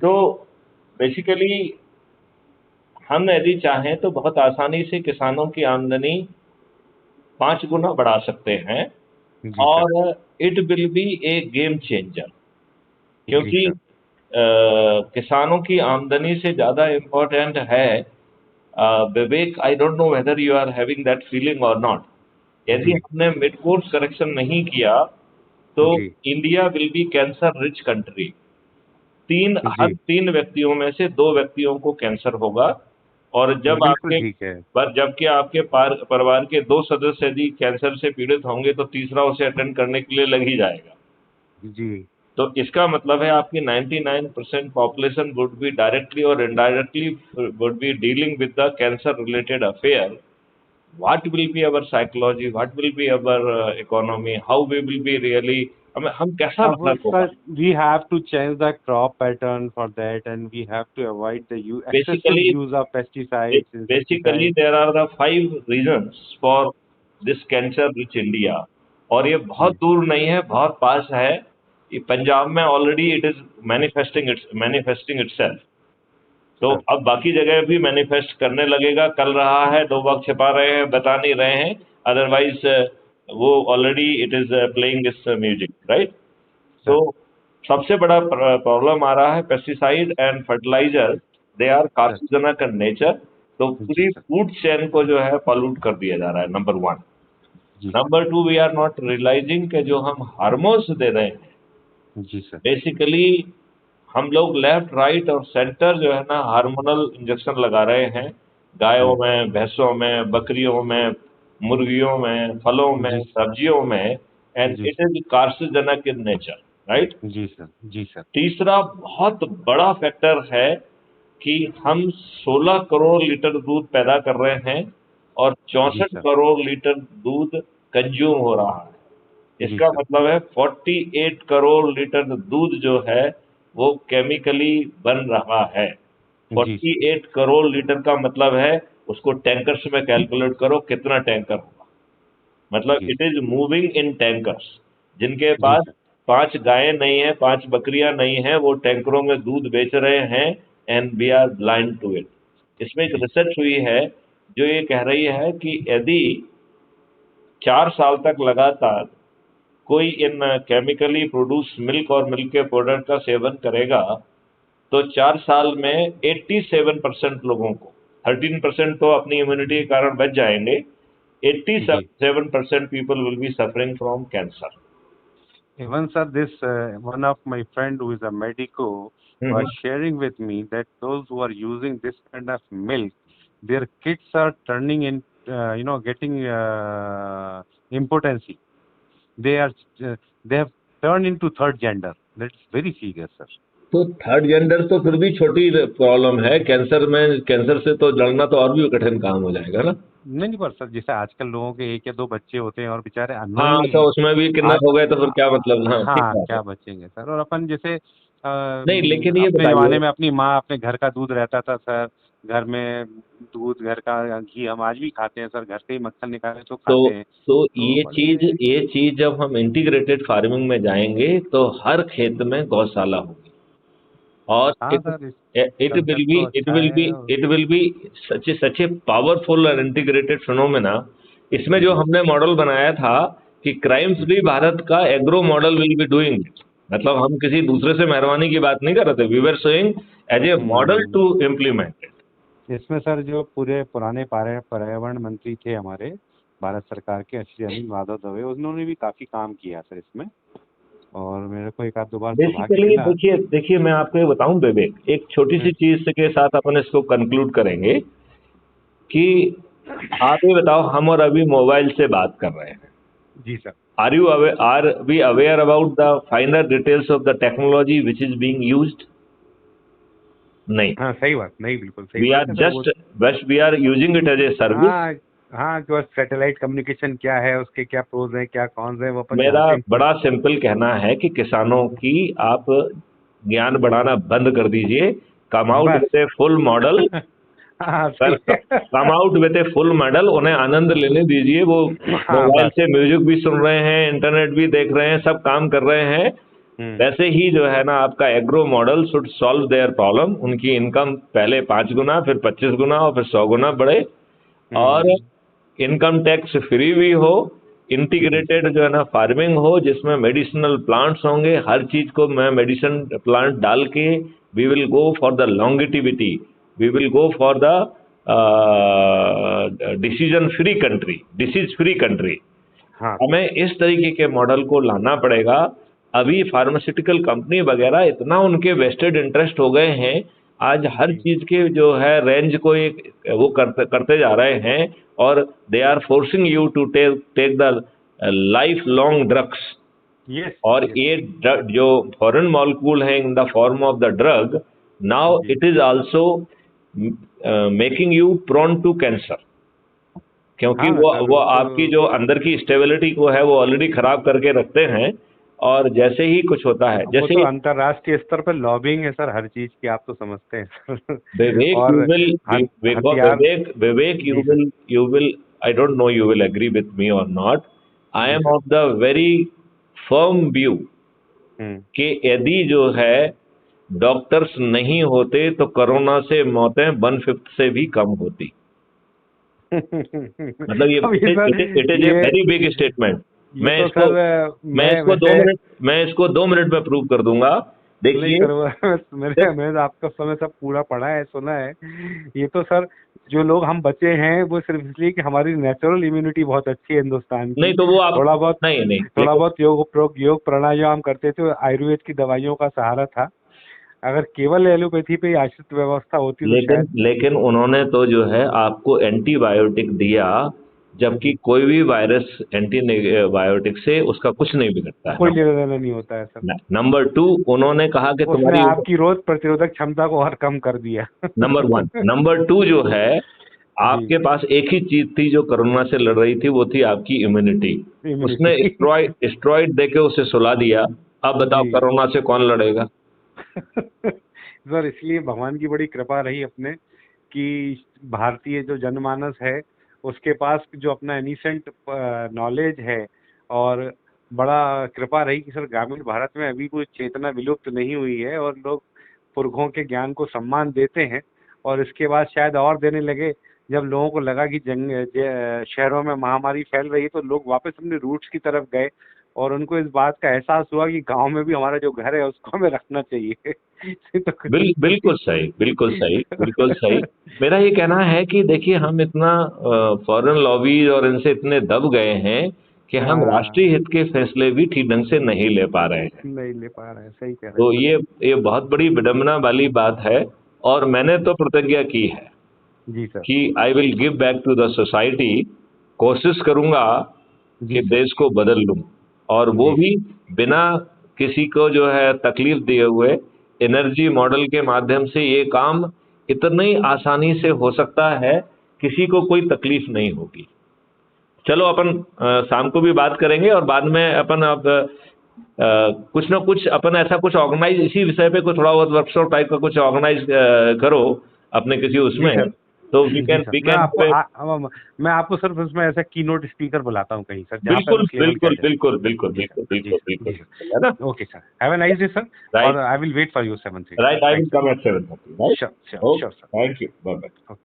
तो बेसिकली हम यदि चाहें तो बहुत आसानी से किसानों की आमदनी 5 गुना बढ़ा सकते हैं, जी सर। और it will be a game changer. जी क्योंकि सर। किसानों की आमदनी से ज़्यादा इम्पोर्टेंट है, Vivek, I don't know whether you are having that feeling or not, यदि जी हमने मिड कोर्स करेक्शन नहीं किया तो जी India will be cancer rich country. हर जी। 3 व्यक्तियों में से 2 व्यक्तियों को कैंसर होगा, और बिल्कुल ठीक है। जबकि आपके परिवार के 2 सदस्य यदि कैंसर से पीड़ित होंगे तो तीसरा उसे अटेंड करने के लिए लग ही जाएगा। जी। तो इसका मतलब है आपकी 99% पॉपुलेशन वुड बी डायरेक्टली और indirectly would be dealing with the cancer related affair. What will be our psychology? What will be our economy? How we will be really? हम कैसा अब भारत होगा? Sir, we have to change the crop pattern for that, and we have to avoid the excessive Basically, use of pesticides, basically insecticides. there are the 5 reasons for this cancer-rich India, और ये बहुत जी। दूर नहीं है, बहुत पास है। ये पंजाब में already it is manifesting itself. तो सर। अब बाकी जगह भी मैनिफेस्ट करने लगेगा, कर रहा है, लोग वक्त छिपा रहे हैं, बता नहीं रहे हैं, अदरवाइज वो already it is playing this music, right. तो सर। सबसे बड़ा प्रॉब्लम आ रहा है pesticide and fertiliser, they are sir. Carcinogenic in nature. तो जी पूरी सर। फूड चेन को जो है पॉल्यूट कर दिया जा रहा है, नंबर 1। जी sir. Number 2, we are not realising कि जो हम हार्मोन्स दे रहे हैं, जी सर। बेसिकली हम लोग लेफ्ट राइट और सेंटर जो है ना हार्मोनल इंजेक्शन लगा रहे हैं, गायों जी। में, भैंसों में, बकरियों में, मुर्गियों में, फलों में, जी। सब्जियों में, एंड जी it sir. Is carcinogenic in nature, right. जी सर। जी सर। तीसरा बहुत बड़ा फैक्टर है कि हम 16 करोड़ लीटर दूध पैदा कर रहे हैं और जी 64 सर। करोड़ लीटर दूध कंज्यूम हो रहा है। जी इसका सर। मतलब है 48 करोड़ लीटर दूध जो है वो केमिकली बन रहा है। जी सर। 48 करोड़ लीटर का मतलब है, उसको टैंकर्स में कैलकुलेट करो कितना टैंकर होगा। मतलब जी it sir. Is moving in tankers. जिनके जी पास सर। 5 गायें नहीं है, 5 बकरियां नहीं है, वो टैंकरों में दूध बेच रहे हैं, and we are blind to it. इसमें एक जी सर। रिसर्च हुई है जो ये कह रही है कि यदि 4 साल तक लगातार कोई इन केमिकली प्रोड्यूस मिल्क और मिल्क के प्रोडक्ट का सेवन करेगा तो 4 साल में 87% लोगों को, 13% तो अपनी इम्यूनिटी के कारण बच जाएंगे, जी। 87% people will be suffering from cancer. Even sir, this one of my friend who is a medico was sharing with me that those who are using this kind of milk, their kids are turning in, getting impotency. They are, they have turned into third gender. That's very serious, sir. तो third gender तो फिर भी छोटी problem है, cancer से तो लड़ना तो और भी कठिन काम हो जाएगा ना। नहीं नहीं, पर सर जैसे आजकल लोगों के 1 या 2 बच्चे होते हैं और बेचारे हाँ, अननोइंगली तो उसमें भी आज, किडनैप हो गए तो फिर क्या मतलब। हाँ, ठीक हाँ बात है। क्या बचेंगे सर। और अपन जैसे नहीं, लेकिन ये अपने बताइए। जमाने में अपनी माँ अपने घर का दूध रहता था सर, घर में दूध, घर का घी हम आज भी खाते हैं सर, घर से ही मक्खन निकाले तो तो खाते हैं। तो तो बड़े। ये चीज जब हम इंटीग्रेटेड फार्मिंग में जाएंगे तो हर खेत में गौशाला होगी, और हाँ सर, इस इट विल कंसेप्ट बी तो इट अच्छा विल बी है। और it will B such a powerful और इंटीग्रेटेड फिनोमेना। इसमें जो जी हमने मॉडल बनाया था कि क्राइम्स जी भी भारत का agro model will be doing, मतलब हम किसी दूसरे से मेहरबानी की बात नहीं कर रहे थे, we were saying as a model hmm. To implement. इसमें सर जो पूरे पुराने पर्यावरण मंत्री थे हमारे भारत सरकार के, श्री अनिल माधव दवे, उन्होंने भी काफी काम किया सर इसमें, और मेरे को 1 आध 2 बार सौभाग्य बेसिकली मिला। देखिए देखिए, मैं आपको ये बताऊं विवेक, एक छोटी सी चीज के साथ अपन इसको कंक्लूड करेंगे कि आप ये बताओ, हम और अभी मोबाइल से बात कर रहे हैं। जी sir. Are we aware about the finer details of the technology which is being used? नहीं। हाँ सही बात, नहीं बिल्कुल सही वी बात आर है सर वो। जस्ट बस we are using it as a service. हाँ हाँ, जो सैटेलाइट कम्युनिकेशन क्या है, उसके क्या प्रोज हैं, क्या कॉन्स हैं, वो अपन मेरा जानते हैं। बड़ा सिंपल कहना है कि किसानों की आप ज्ञान बढ़ाना बंद कर दीजिए। कम आउट बस। With a full model. हाँ सर, सही। Come out with a full model, उन्हें आनंद लेने दीजिए। वो हाँ मोबाइल बस। से म्यूजिक भी सुन रहे हैं, इंटरनेट भी देख रहे हैं, सब काम कर रहे हैं। वैसे ही जो है ना आपका agro model should solve their problem. उनकी इनकम पहले 5 गुना, फिर 25 गुना और फिर 100 गुना बढ़े, और इनकम टैक्स फ्री भी हो, इंटीग्रेटेड जो है ना फार्मिंग हो, जिसमें मेडिसिनल प्लांट्स होंगे, हर चीज को मैं मेडिसिन प्लांट डाल के we will go for the longevity, we will go for the decision free country, disease free country. हमें इस तरीके के मॉडल को लाना पड़ेगा। अभी फार्मास्यूटिकल कंपनी वगैरह इतना उनके वेस्टेड इंटरेस्ट हो गए हैं, आज हर चीज के जो है रेंज को एक वो करते जा रहे हैं, और they are forcing you to take the life long drugs. और ये जो फॉरेन मॉलिक्यूल है in the form of the drug, now it is also making you prone to cancer, क्योंकि वो आपकी जो अंदर की स्टेबिलिटी को है वो ऑलरेडी खराब करके रखते हैं। और जैसे ही कुछ होता है, जैसे तो अंतरराष्ट्रीय स्तर पर लॉबिंग है सर हर चीज की, आप तो समझते हैं Vivek, you will I don't know you will agree with me or not, I am of the very firm view कि यदि जो है डॉक्टर्स नहीं होते तो कोरोना से मौतें 1/5 से भी कम होती। मतलब ये it is a very big statement. मैं इसको 2 मिनट में प्रूव कर दूंगा। देखिए मैंने आपका समय सब पूरा पढ़ा है, सुना है। ये तो सर जो लोग हम बचे हैं वो सिर्फ इसलिए कि हमारी नेचुरल इम्यूनिटी बहुत अच्छी है हिंदुस्तान की। नहीं तो वो आप थोड़ा बहुत थोड़ा बहुत योग प्राणायाम करते थे, आयुर्वेद की दवाइयों का सहारा था। अगर केवल एलोपैथी पे आश्रित व्यवस्था होती लेकिन उन्होंने तो जो है आपको एंटीबायोटिक दिया, जबकि कोई भी वायरस एंटीबायोटिक से उसका कुछ नहीं बिगड़ता है, कोई लेना देना नहीं होता है सर। नंबर 2 उन्होंने कहा कि तुम्हारी आपकी रोग प्रतिरोधक क्षमता को और कम कर दिया नंबर 1। नंबर 2 जो है आपके पास एक ही चीज थी जो कोरोना से लड़ रही थी, वो थी आपकी इम्यूनिटी। उसने स्टेरॉइड देके उसे सुला दिया। अब बताओ कोरोना से कौन लड़ेगा? सर इसलिए भगवान की बड़ी कृपा रही अपने कि भारतीय जो जनमानस है उसके पास जो अपना इनिसेंट नॉलेज है, और बड़ा कृपा रही कि सर ग्रामीण भारत में अभी कोई चेतना विलुप्त नहीं हुई है और लोग पुरखों के ज्ञान को सम्मान देते हैं। और इसके बाद शायद और देने लगे, जब लोगों को लगा कि शहरों में महामारी फैल रही है तो लोग वापस अपने रूट्स की तरफ गए, और उनको इस बात का एहसास हुआ कि गांव में भी हमारा जो घर है उसको हमें रखना चाहिए। बिल्कुल सही, बिल्कुल सही, बिल्कुल सही। मेरा ये कहना है कि देखिए हम इतना फॉरेन लॉबी और इनसे इतने दब गए हैं कि हम राष्ट्रीय हित के फैसले भी ठीक ढंग से नहीं ले पा रहे हैं। सही कह रहे हैं। तो ये बहुत बड़ी विडंबना वाली बात है। और मैंने तो प्रतिज्ञा की है जी सर कि I will give back to the society. कोशिश करूंगा कि देश को बदल लूं, और वो भी बिना किसी को जो है तकलीफ दिए हुए। एनर्जी मॉडल के माध्यम से ये काम इतनी आसानी से हो सकता है, किसी को कोई तकलीफ नहीं होगी। चलो अपन शाम को भी बात करेंगे, और बाद में अपन अब कुछ ना कुछ अपन ऐसा कुछ ऑर्गेनाइज इसी विषय पे कुछ थोड़ा बहुत वर्कशॉप टाइप का कुछ ऑर्गेनाइज करो अपने किसी उसमें, तो मैं आपको सिर्फ उसमें ऐसा कीनोट स्पीकर बुलाता हूँ कहीं सर। बिल्कुल है ना। Okay sir, have a nice day sir, और I will wait for you 7:30। Right, I will come at 7:30। Sure sir, thank you, bye bye.